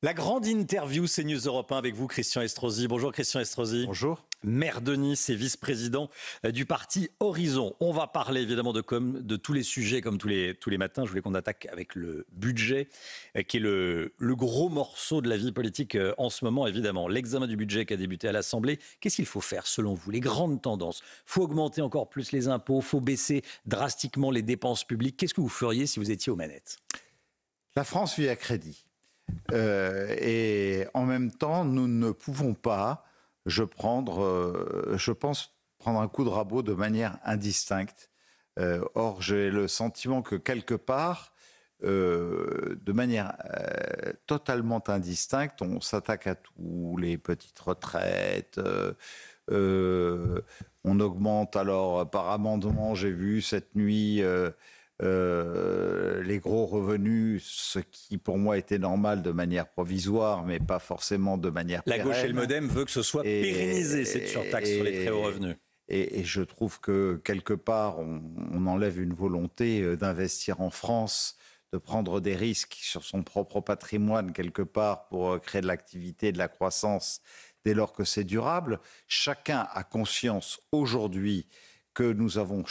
La grande interview CNews Europe 1 avec vous, Christian Estrosi. Bonjour Christian Estrosi. Bonjour. Maire de Nice et vice-président du parti Horizon. On va parler évidemment de tous les sujets comme tous les matins. Je voulais qu'on attaque avec le budget qui est le gros morceau de la vie politique en ce moment évidemment. L'examen du budget qui a débuté à l'Assemblée. Qu'est-ce qu'il faut faire selon vous? Les grandes tendances. Faut augmenter encore plus les impôts, faut baisser drastiquement les dépenses publiques. Qu'est-ce que vous feriez si vous étiez aux manettes? La France vit à crédit. Et en même temps, nous ne pouvons pas, je pense, prendre un coup de rabot de manière indistincte. Or, j'ai le sentiment que quelque part, de manière totalement indistincte, on s'attaque à tous les petites retraites. On augmente alors par amendement, j'ai vu cette nuit... les gros revenus, ce qui pour moi était normal de manière provisoire, mais pas forcément de manière pérenne. La gauche et le MoDem veut que ce soit pérennisé, cette surtaxe sur les très hauts revenus. Et je trouve que quelque part, on enlève une volonté d'investir en France, de prendre des risques sur son propre patrimoine quelque part pour créer de l'activité, de la croissance, dès lors que c'est durable. Chacun a conscience aujourd'hui que nous avons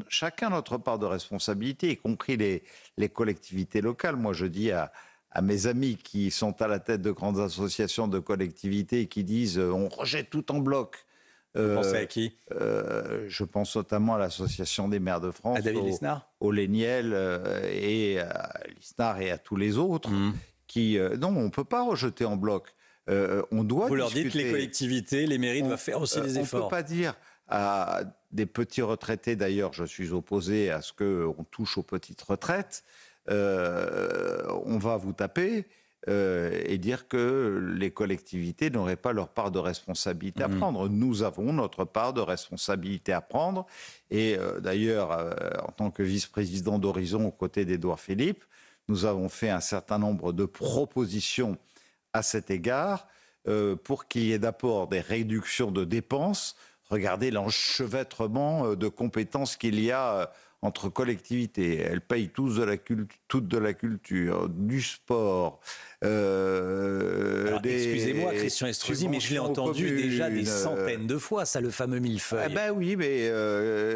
chacun notre part de responsabilité, y compris les collectivités locales. Moi, je dis à mes amis qui sont à la tête de grandes associations de collectivités et qui disent on rejette tout en bloc. Vous pensez à qui? Je pense notamment à l'Association des maires de France, à David Lisnard, au Léniel et à Lisnard et à tous les autres qui... non, on ne peut pas rejeter en bloc. On doit Vous leur discuter. dites que les collectivités, les mairies doivent faire aussi des efforts. On ne peut pas dire à des petits retraités, d'ailleurs je suis opposé à ce qu'on touche aux petites retraites, on va vous taper et dire que les collectivités n'auraient pas leur part de responsabilité à prendre. Nous avons notre part de responsabilité à prendre et d'ailleurs en tant que vice-président d'Horizon aux côtés d'Édouard Philippe, nous avons fait un certain nombre de propositions à cet égard pour qu'il y ait d'abord des réductions de dépenses. Regardez l'enchevêtrement de compétences qu'il y a entre collectivités. Elles payent toutes de la culture, du sport. Excusez-moi, Christian Estrosi, mais je l'ai entendu déjà des centaines de fois, ça, le fameux millefeuille. Ben oui, mais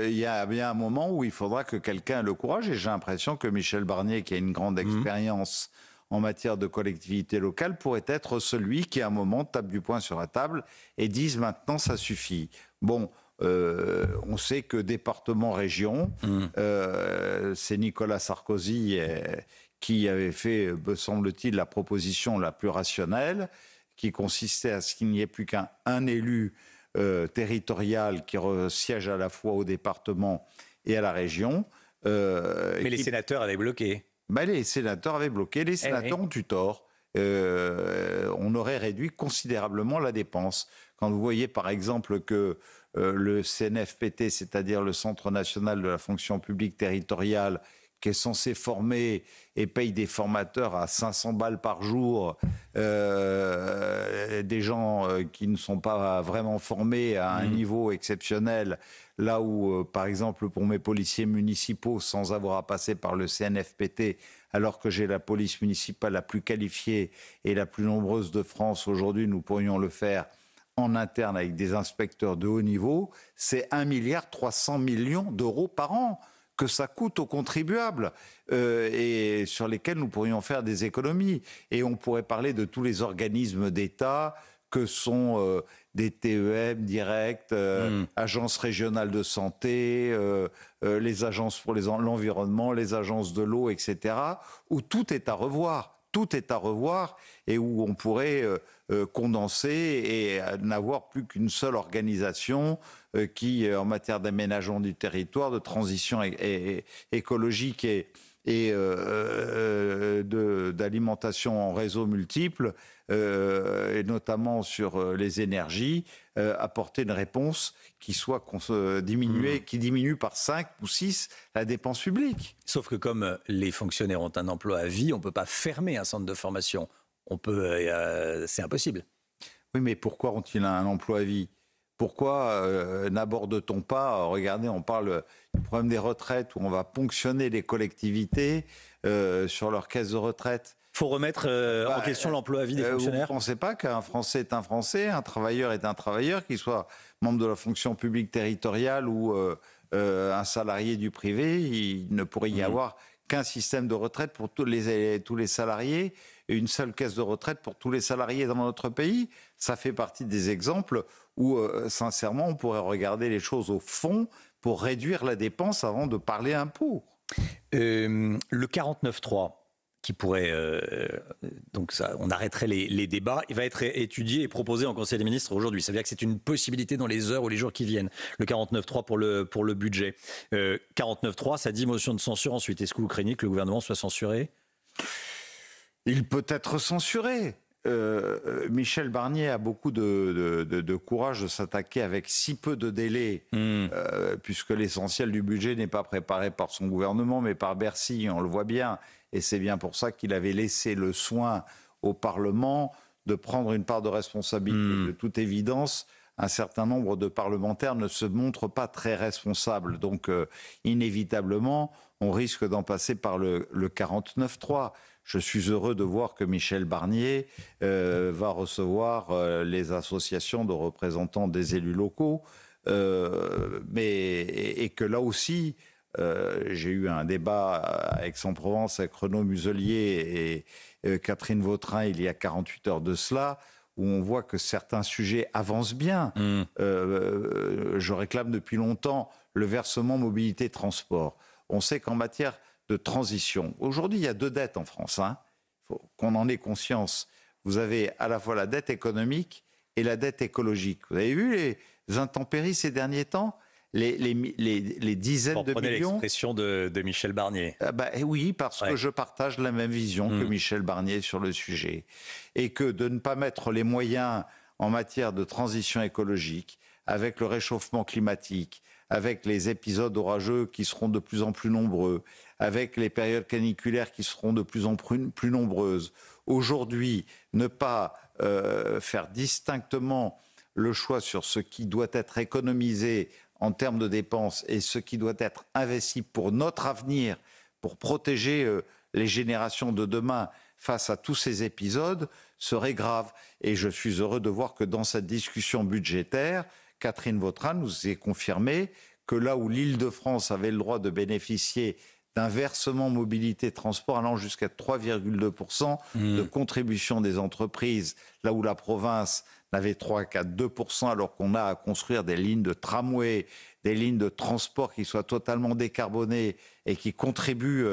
il y a bien un moment où il faudra que quelqu'un ait le courage. Et j'ai l'impression que Michel Barnier, qui a une grande expérience en matière de collectivité locale, pourrait être celui qui, à un moment, tape du poing sur la table et dise maintenant ça suffit. Bon, on sait que département-région, c'est Nicolas Sarkozy qui avait fait, me semble-t-il, la proposition la plus rationnelle, qui consistait à ce qu'il n'y ait plus qu'un élu territorial qui siège à la fois au département et à la région. Mais les sénateurs avaient bloqué. Ben, les sénateurs avaient bloqué. Les sénateurs ont eu tort. On aurait réduit considérablement la dépense. Quand vous voyez par exemple que le CNFPT, c'est-à-dire le Centre national de la fonction publique territoriale, qui est censé former et paye des formateurs à 500 balles par jour, des gens qui ne sont pas vraiment formés à un niveau exceptionnel, là où, par exemple, pour mes policiers municipaux, sans avoir à passer par le CNFPT, alors que j'ai la police municipale la plus qualifiée et la plus nombreuse de France, aujourd'hui, nous pourrions le faire en interne avec des inspecteurs de haut niveau, c'est 1,3 milliard d'euros par an que ça coûte aux contribuables et sur lesquels nous pourrions faire des économies. Et on pourrait parler de tous les organismes d'État que sont des TEM directs, agences régionales de santé, les agences pour l'environnement, les agences de l'eau, etc., où tout est à revoir. Tout est à revoir et où on pourrait condenser et n'avoir plus qu'une seule organisation qui, en matière d'aménagement du territoire, de transition écologique et d'alimentation en réseaux multiples, et notamment sur les énergies, apporter une réponse qui soit diminuée, qui diminue par 5 ou 6 la dépense publique. Sauf que comme les fonctionnaires ont un emploi à vie, on ne peut pas fermer un centre de formation. C'est impossible. Oui, mais pourquoi ont-ils un emploi à vie ? Pourquoi n'aborde-t-on pas, regardez, on parle du problème des retraites, où on va ponctionner les collectivités sur leurs caisses de retraite. faut remettre en question l'emploi à vie des fonctionnaires. Vous ne pensez pas qu'un Français est un Français, un travailleur est un travailleur, qu'il soit membre de la fonction publique territoriale ou un salarié du privé, il ne pourrait y avoir qu'un système de retraite pour tous les salariés et une seule caisse de retraite pour tous les salariés dans notre pays. Ça fait partie des exemples où, sincèrement, on pourrait regarder les choses au fond pour réduire la dépense avant de parler impôts. Le 49.3, qui pourrait, donc ça, on arrêterait les débats, il va être étudié et proposé en Conseil des ministres aujourd'hui. Ça veut dire que c'est une possibilité dans les heures ou les jours qui viennent, le 49.3 pour le budget. 49.3, ça dit motion de censure ensuite. Est-ce que vous craignez que le gouvernement soit censuré ? Il peut être censuré. Michel Barnier a beaucoup de courage de s'attaquer avec si peu de délai, puisque l'essentiel du budget n'est pas préparé par son gouvernement, mais par Bercy, on le voit bien. Et c'est bien pour ça qu'il avait laissé le soin au Parlement de prendre une part de responsabilité. De toute évidence, un certain nombre de parlementaires ne se montrent pas très responsables. Donc, inévitablement, on risque d'en passer par le 49.3. Je suis heureux de voir que Michel Barnier va recevoir les associations de représentants des élus locaux, et que là aussi, j'ai eu un débat à Aix-en-Provence avec Renaud Muselier et Catherine Vautrin il y a 48 heures de cela, où on voit que certains sujets avancent bien. Je réclame depuis longtemps le versement mobilité-transport. On sait qu'en matière de transition, aujourd'hui il y a 2 dettes en France, il faut qu'on en ait conscience. Vous avez à la fois la dette économique et la dette écologique. Vous avez vu les intempéries ces derniers temps ? Les dizaines de millions. Prenez l'expression de Michel Barnier. Oui, parce que je partage la même vision que Michel Barnier sur le sujet. Et que de ne pas mettre les moyens en matière de transition écologique, avec le réchauffement climatique, avec les épisodes orageux qui seront de plus en plus nombreux, avec les périodes caniculaires qui seront de plus en plus nombreuses. Aujourd'hui, ne pas faire distinctement le choix sur ce qui doit être économisé en termes de dépenses et ce qui doit être investi pour notre avenir, pour protéger les générations de demain face à tous ces épisodes, serait grave. Et je suis heureux de voir que dans cette discussion budgétaire, Catherine Vautrin nous a confirmé que là où l'Île-de-France avait le droit de bénéficier d'un versement mobilité-transport allant jusqu'à 3,2% de contribution des entreprises, là où la province n'avait 3 qu'à 2%, alors qu'on a à construire des lignes de tramway, des lignes de transport qui soient totalement décarbonées et qui contribuent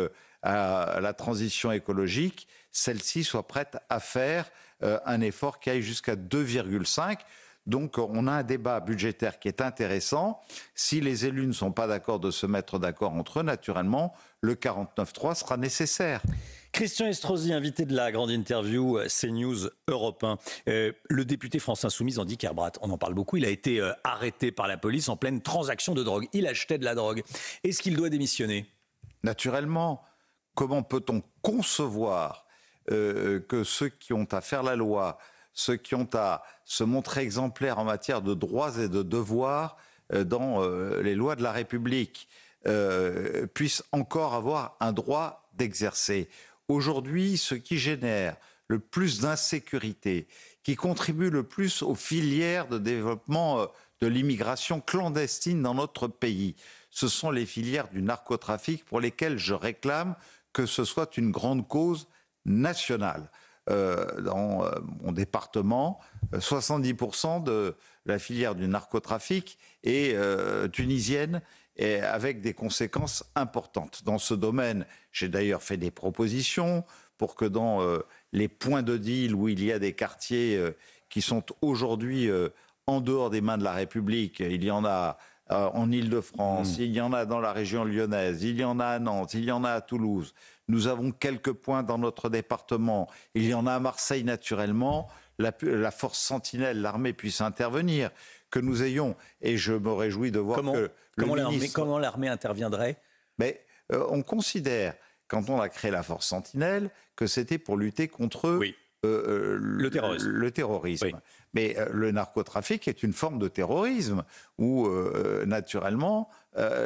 à la transition écologique, celle-ci soit prête à faire un effort qui aille jusqu'à 2,5%. Donc on a un débat budgétaire qui est intéressant. Si les élus ne sont pas d'accord de se mettre d'accord entre eux, naturellement, le 49.3 sera nécessaire. Christian Estrosi, invité de la grande interview CNews Europe 1. Le député France Insoumise, Andy Kerbrat, on en parle beaucoup, il a été arrêté par la police en pleine transaction de drogue. Il achetait de la drogue. Est-ce qu'il doit démissionner ? Naturellement, comment peut-on concevoir que ceux qui ont à faire la loi, ceux qui ont à se montrer exemplaires en matière de droits et de devoirs dans les lois de la République, puissent encore avoir un droit d'exercer. Aujourd'hui, ce qui génère le plus d'insécurité, qui contribue le plus aux filières de développement de l'immigration clandestine dans notre pays, ce sont les filières du narcotrafic pour lesquelles je réclame que ce soit une grande cause nationale. Dans mon département, 70% de la filière du narcotrafic est tunisienne et avec des conséquences importantes. Dans ce domaine, j'ai d'ailleurs fait des propositions pour que dans les points de deal où il y a des quartiers qui sont aujourd'hui en dehors des mains de la République, il y en a en Île-de-France, il y en a dans la région lyonnaise, il y en a à Nantes, il y en a à Toulouse. Nous avons quelques points dans notre département. Il y en a à Marseille naturellement. La force Sentinelle, l'armée puisse intervenir. Que nous ayons, et je me réjouis de voir comment l'armée interviendrait ? Mais on considère, quand on a créé la force Sentinelle, que c'était pour lutter contre le terrorisme. Mais le narcotrafic est une forme de terrorisme où, naturellement,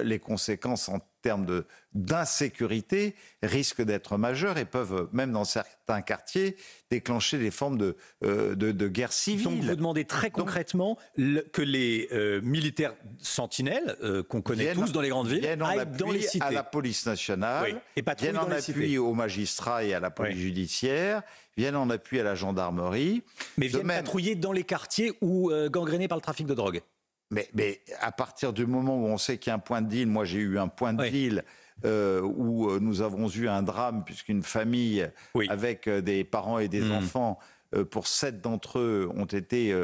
les conséquences en termes d'insécurité risquent d'être majeures et peuvent, même dans certains quartiers, déclencher des formes de guerre civile. Donc vous demandez très concrètement que les militaires sentinelles, qu'on connaît tous dans les grandes villes, aillent dans les cités. À la police nationale, et viennent en appui aux magistrats et à la police judiciaire, viennent en appui à la gendarmerie. Mais viennent patrouiller dans les quartiers où gangrénés par le trafic de drogue. Mais à partir du moment où on sait qu'il y a un point de deal, moi j'ai eu un point de deal où nous avons eu un drame puisqu'une famille avec des parents et des enfants, pour 7 d'entre eux, ont été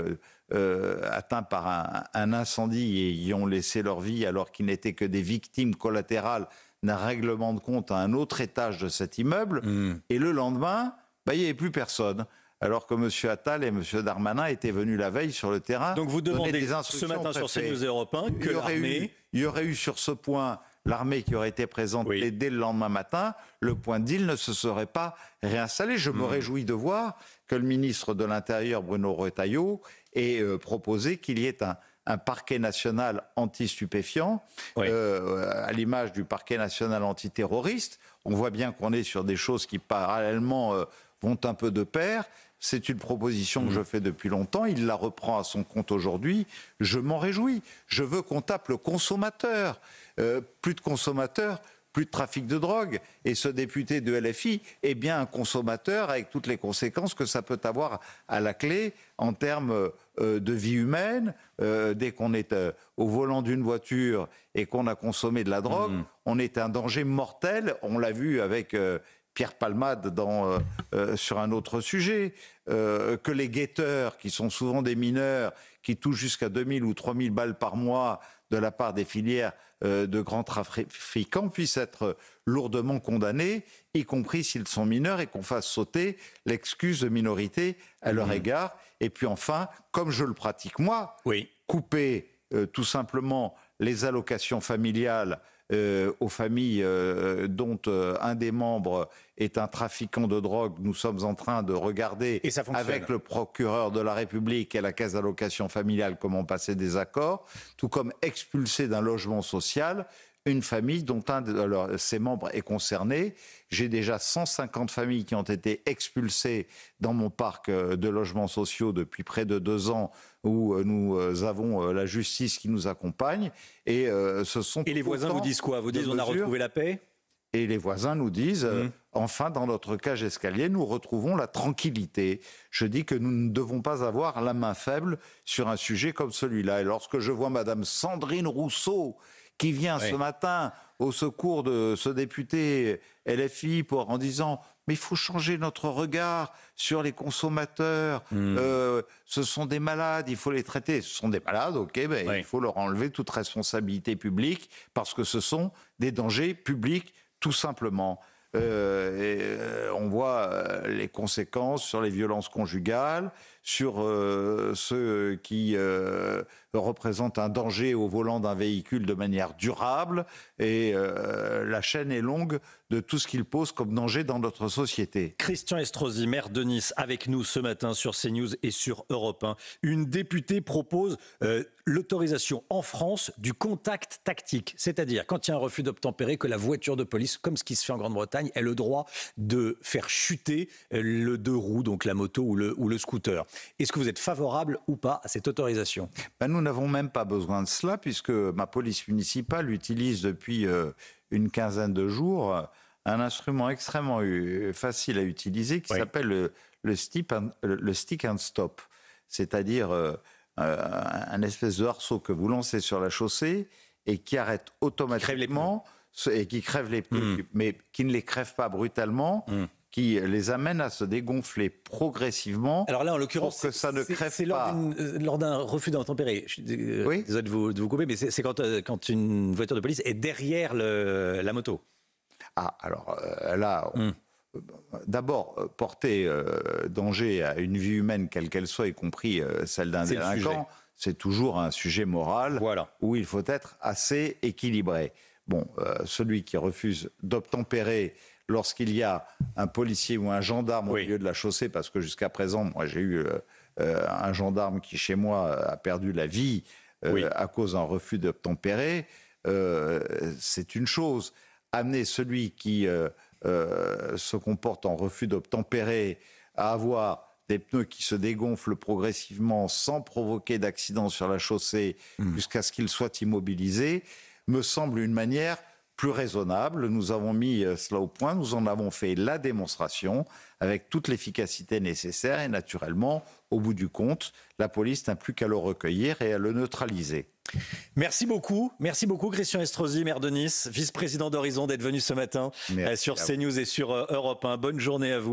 atteints par un incendie et y ont laissé leur vie alors qu'ils n'étaient que des victimes collatérales d'un règlement de compte à un autre étage de cet immeuble. Et le lendemain, il n'y avait plus personne. Alors que M. Attal et M. Darmanin étaient venus la veille sur le terrain. Donc vous demandez ce matin sur CNews et Europe 1 que l'armée... Il y aurait eu sur ce point l'armée qui aurait été présente dès le lendemain matin. Le point de deal ne se serait pas réinstallé. Je me réjouis de voir que le ministre de l'Intérieur, Bruno Retailleau, ait proposé qu'il y ait un parquet national anti-stupéfiant, à l'image du parquet national antiterroriste. On voit bien qu'on est sur des choses qui parallèlement vont un peu de pair. C'est une proposition que je fais depuis longtemps. Il la reprend à son compte aujourd'hui. Je m'en réjouis. Je veux qu'on tape le consommateur. Plus de consommateurs, plus de trafic de drogue. Et ce député de LFI est bien un consommateur avec toutes les conséquences que ça peut avoir à la clé en termes de vie humaine. Dès qu'on est au volant d'une voiture et qu'on a consommé de la drogue, on est un danger mortel. On l'a vu avec... Pierre Palmade sur un autre sujet, que les guetteurs, qui sont souvent des mineurs, qui touchent jusqu'à 2000 ou 3000 balles par mois de la part des filières de grands trafiquants, puissent être lourdement condamnés, y compris s'ils sont mineurs, et qu'on fasse sauter l'excuse de minorité à leur égard. Et puis enfin, comme je le pratique moi, couper tout simplement les allocations familiales aux familles dont un des membres est un trafiquant de drogue. Nous sommes en train de regarder avec le procureur de la République et la caisse d'allocation familiale comment passer des accords, tout comme expulser d'un logement social une famille dont un de ses membres est concerné. J'ai déjà 150 familles qui ont été expulsées dans mon parc de logements sociaux depuis près de 2 ans, où nous avons la justice qui nous accompagne. Et ce sont les voisins vous disent quoi? Vous disent on a retrouvé la paix? Et les voisins nous disent, enfin, dans notre cage escalier, nous retrouvons la tranquillité. Je dis que nous ne devons pas avoir la main faible sur un sujet comme celui-là. Et lorsque je vois Madame Sandrine Rousseau, qui vient ce matin au secours de ce député LFI en disant « mais il faut changer notre regard sur les consommateurs, ce sont des malades, il faut les traiter ». Ce sont des malades, il faut leur enlever toute responsabilité publique parce que ce sont des dangers publics tout simplement. On voit les conséquences sur les violences conjugales, sur ceux qui représentent un danger au volant d'un véhicule de manière durable, et la chaîne est longue de tout ce qu'il pose comme danger dans notre société. Christian Estrosi, maire de Nice, avec nous ce matin sur CNews et sur Europe 1. Une députée propose l'autorisation en France du contact tactique, c'est-à-dire quand il y a un refus d'obtempérer, que la voiture de police, comme ce qui se fait en Grande-Bretagne, ait le droit de faire chuter le 2 roues, donc la moto ou le scooter. Est-ce que vous êtes favorable ou pas à cette autorisation? Nous n'avons même pas besoin de cela, puisque ma police municipale utilise depuis une quinzaine de jours un instrument extrêmement facile à utiliser qui s'appelle le stick and stop. C'est-à-dire un espèce de arceau que vous lancez sur la chaussée et qui arrête automatiquement et qui crève les pneus, mais qui ne les crève pas brutalement, qui les amène à se dégonfler progressivement. Alors là, en l'occurrence, pour que ça ne crève c'est pas. lors d'un refus d'obtempérer. Je suis désolé de vous couper, mais c'est quand une voiture de police est derrière la moto. Ah, alors là, d'abord, porter danger à une vie humaine, quelle qu'elle soit, y compris celle d'un délinquant, c'est toujours un sujet moral où il faut être assez équilibré. Bon, celui qui refuse d'obtempérer lorsqu'il y a un policier ou un gendarme au milieu de la chaussée, parce que jusqu'à présent, moi j'ai eu un gendarme qui chez moi a perdu la vie à cause d'un refus d'obtempérer, c'est une chose. Amener celui qui se comporte en refus d'obtempérer à avoir des pneus qui se dégonflent progressivement sans provoquer d'accident sur la chaussée jusqu'à ce qu'il soit immobilisé, me semble une manière plus raisonnable. Nous avons mis cela au point, nous en avons fait la démonstration avec toute l'efficacité nécessaire et naturellement, au bout du compte, la police n'a plus qu'à le recueillir et à le neutraliser. Merci beaucoup Christian Estrosi, maire de Nice, vice-président d'Horizon, d'être venu ce matin sur CNews et sur Europe 1. Bonne journée à vous.